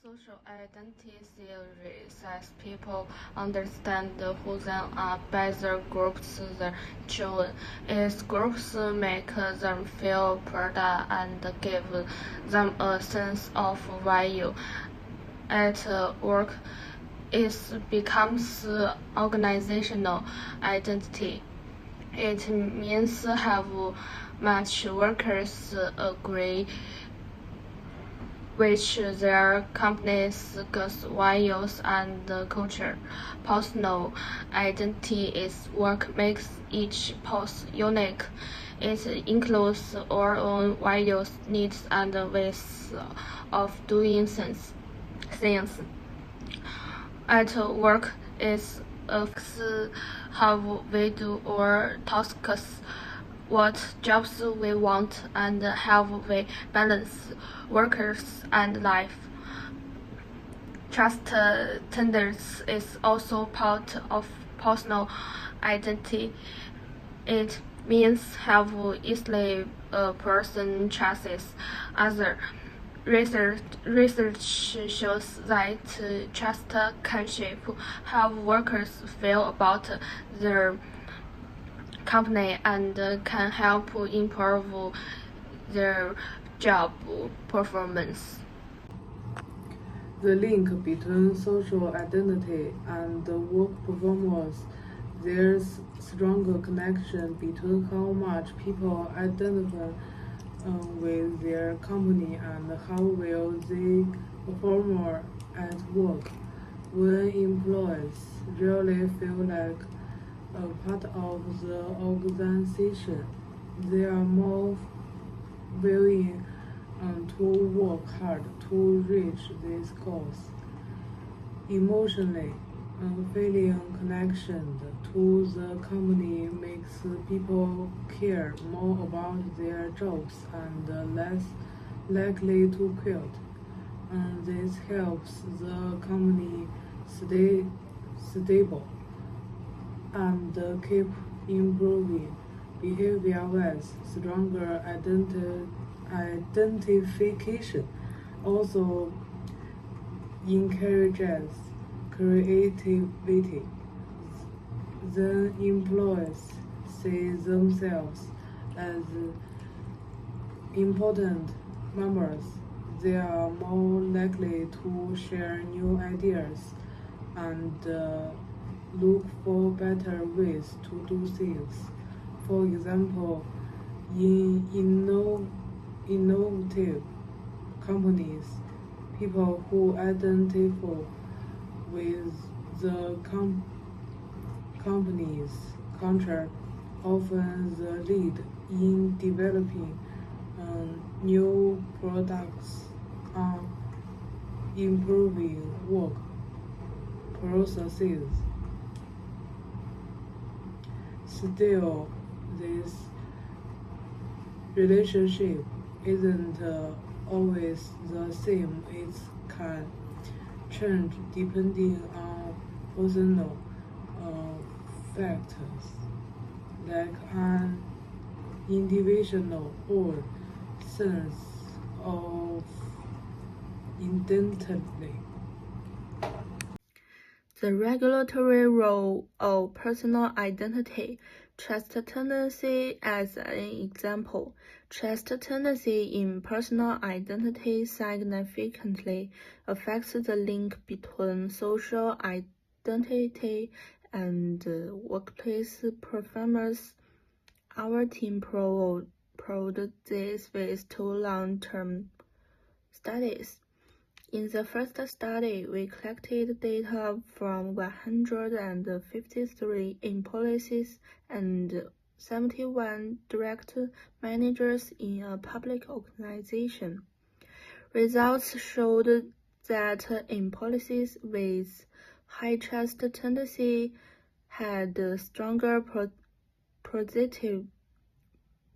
Social identity theory says people understand who they are by the groups they join. Its groups make them feel proud and give them a sense of value. At work, it becomes organizational identity. It means have much workers agree which their company's values and culture. Personal identity is what makes each post unique. It includes our own values, needs, and ways of doing things. At work, it's how we do our tasks, what jobs we want, and how we balance workers and life. Trust is also part of personal identity. It means how easily a person trusts others. Research shows that trust can shape how workers feel about their company and can help improve their job performance. The link between social identity and work performance. There's stronger connection between how much people identify with their company and how well they perform at work. When employees really feel like a part of the organization, they are more willing to work hard to reach these goals. Emotionally, feeling connection to the company makes people care more about their jobs and less likely to quit. And this helps the company stay stable and keep improving. Behavior-wise, stronger identification also encourages creativity. The employees see themselves as important members. They are more likely to share new ideas and look for better ways to do things. For example, in innovative companies, people who identify with the company's culture often the lead in developing new products and improving work processes. Still, this relationship isn't always the same. It can change depending on personal factors like an individual or sense of identity. The regulatory role of personal identity. Trust tendency as an example. Trust tendency in personal identity significantly affects the link between social identity and workplace performance. Our team probed this with two long-term studies. In the first study, we collected data from 153 employees and 71 direct managers in a public organization. Results showed that employees with high trust tendency had stronger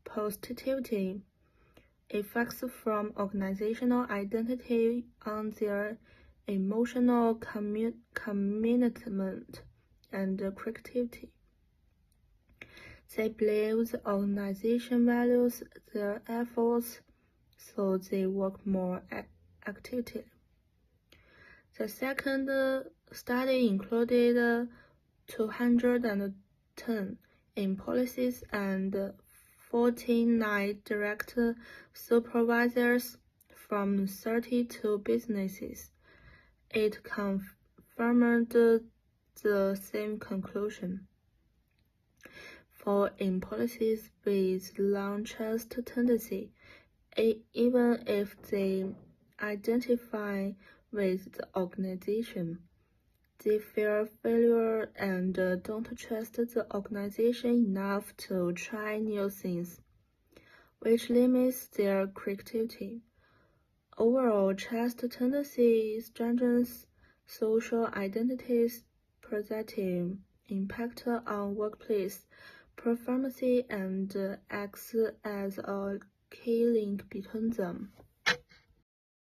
positivity effects from organizational identity on their emotional commitment and creativity. They believe the organization values their efforts, so they work more actively. The second study included 210 in policies and 49 direct supervisors from 32 businesses. It confirmed the same conclusion. For in policies with long trust tendency, even if they identify with the organization, they fear failure and don't trust the organization enough to try new things, which limits their creativity. Overall, trust tendency strengthens social identity's positive impact on workplace performance and acts as a key link between them.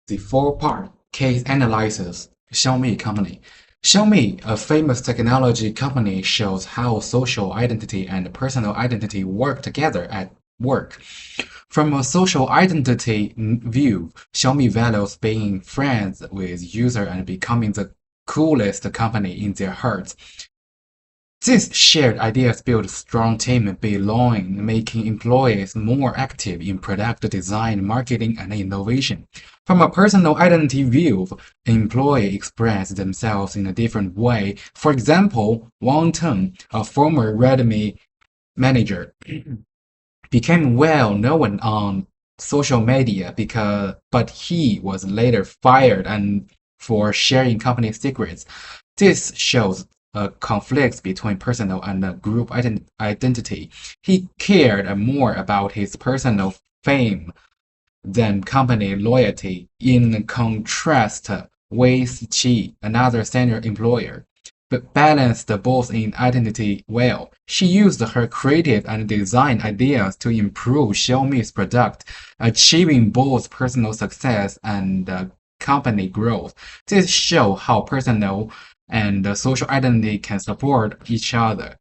The four-part case analysis Xiaomi Company. Xiaomi, a famous technology company, shows how social identity and personal identity work together at work. From a social identity view, Xiaomi values being friends with users and becoming the coolest company in their hearts. These shared ideas build strong team belonging, making employees more active in product design, marketing, and innovation. From a personal identity view, employees express themselves in a different way. For example, Wang Teng, a former Redmi manager, became well known on social media but he was later fired and for sharing company secrets. This shows a conflict between personal and group identity. He cared more about his personal fame than company loyalty, in contrast with Qi, another senior employer, but balanced both in identity well. She used her creative and design ideas to improve Xiaomi's product, achieving both personal success and company growth. This shows how personal and social identity can support each other.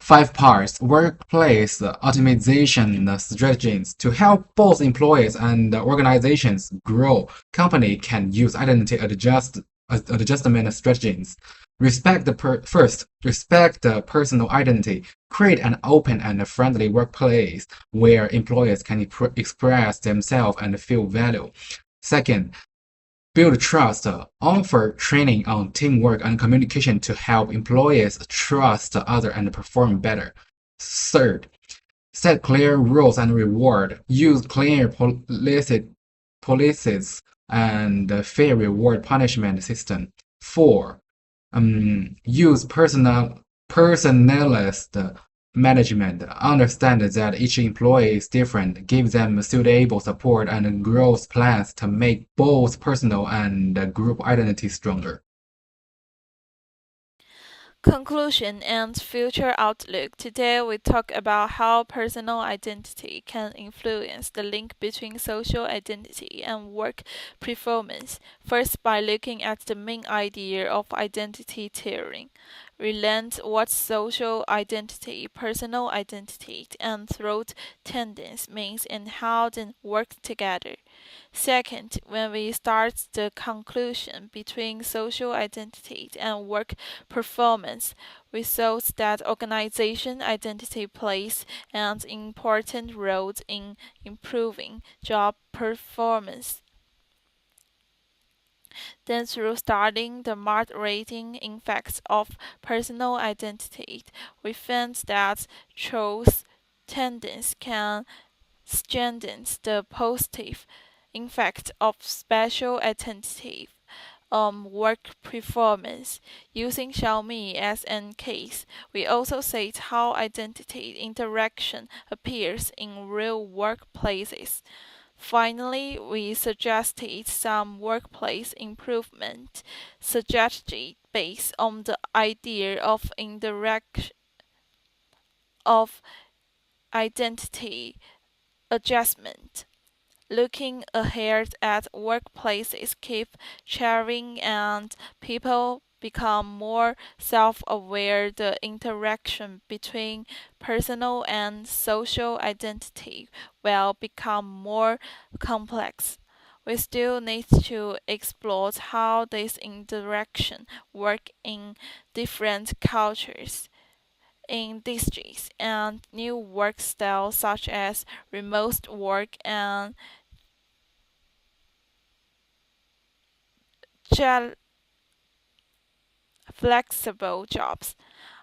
5 parts workplace optimization strategies. To help both employees and organizations grow, company can use identity adjustment strategies. Respect the personal identity. Create an open and friendly workplace where employees can express themselves and feel value. Second, build trust. Offer training on teamwork and communication to help employees trust others and perform better. Third, set clear rules and reward. Use clear policies and fair reward punishment system. 4. Use personalist management. Understand that each employee is different. Give them suitable support and growth plans to make both personal and group identity stronger. Conclusion and future outlook. Today we talk about how personal identity can influence the link between social identity and work performance. First, by looking at the main idea of identity tiering. We learned what social identity, personal identity, and throat tendency means and how they work together. Second, when we start the conclusion between social identity and work performance, we saw that organization identity plays an important role in improving job performance. Then, through studying the moderating effects of personal identity, we found that choice tendencies can strengthen the positive effect of special identity on work performance. Using Xiaomi as an case, we also said how identity interaction appears in real workplaces. Finally, we suggested some workplace improvement suggested based on the idea of interaction of identity adjustment. Looking ahead at workplaces keep changing and people become more self-aware, the interaction between personal and social identity will become more complex. We still need to explore how this interaction work in different cultures, industries, and new work styles such as remote work and flexible jobs.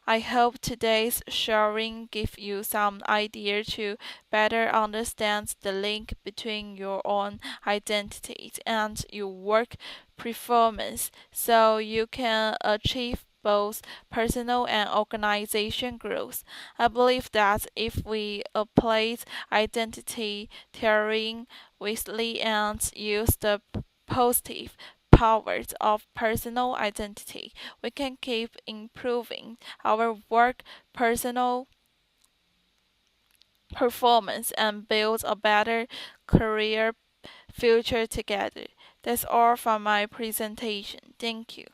I hope today's sharing gives you some idea to better understand the link between your own identity and your work performance so you can achieve both personal and organization growth. I believe that if we apply identity theory wisely and use the positive powers of personal identity, we can keep improving our work personal performance and build a better career future together. That's all from my presentation. Thank you.